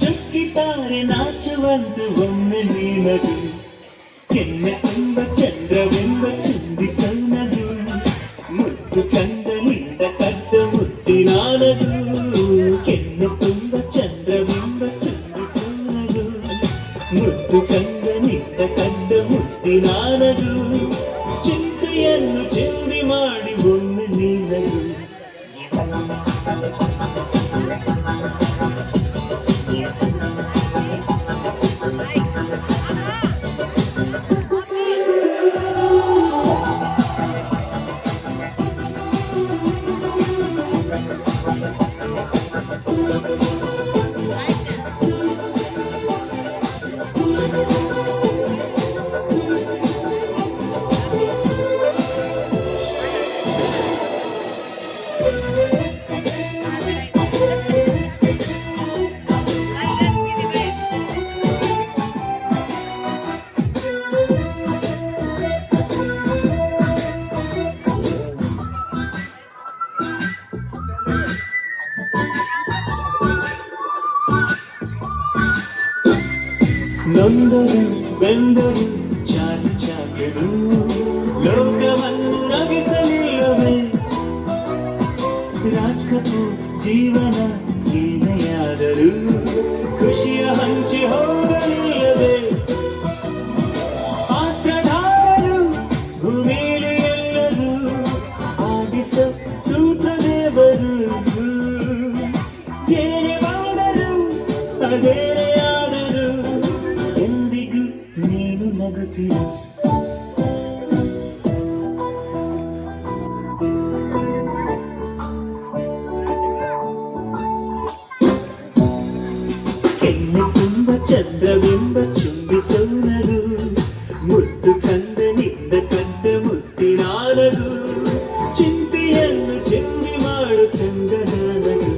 ಚುಕ್ಕಿತಾರೆ ನಾಚುವಂತು ಒಮ್ಮೆ ನೀನದು ಕೆನ್ನೆ ತುಂಬ ಚಂದ್ರವೆಂಬ ಚುಂಬಿಸನದು ಮುದ್ದು ಕಂದನಿಂದ ಕದ್ದ ಮುತ್ತಿನಾನದು ಕೆನ್ನೆ ತುಂಬ ಚಂದ್ರವೆಂಬ ಚುಂಬಿಸನದು ಮುದ್ದು ಕಂದನಿಂದ ಕದ್ದ ಮುತ್ತಿನಾನದು ಚಿಂತೆಯನ್ನು ಚಿಂದಿ ಮಾಡಿ ಒಮ್ಮೆ ನೀನದು ನೊಂದರು ಬೆಂದರು ಚಾಲಿ ಚಾಕೆಡು ಲೋಕವನ್ನು ನಗಿಸಲಿಲ್ಲವೇ ರಾಜ್ಕಪು ಜೀವನ ಏನೆಯಾದರೂ ಖುಷಿಯ ಹಂಚಿ ಹೋಗಲಿಲ್ಲವೇ ಪಾತ್ರಧಾರರು ಭೂಮಿಲಿ ಎಲ್ಲರೂ ಆಡಿಸ ಸೂತ್ರದೇವರು ಏನೇ ಮಾಡರು ಅದೇನೇ ಆದರೂ ಎಂದಿಗೂ ನೀನು ನಗುತ್ತೀರ ಕೆನ್ನೆ ತುಂಬ ಚಂದ್ರವೆಂಬ ಚುಂಬಿಸೋನದು ಮುದ್ದು ಕಂದನಿಂದ ಕಂದ ಮುತ್ತಿನಾನದು ಚಿಂತೆಯನ್ನು ಚಿಂದಿ ಮಾಡು ಚಂದನಾನದು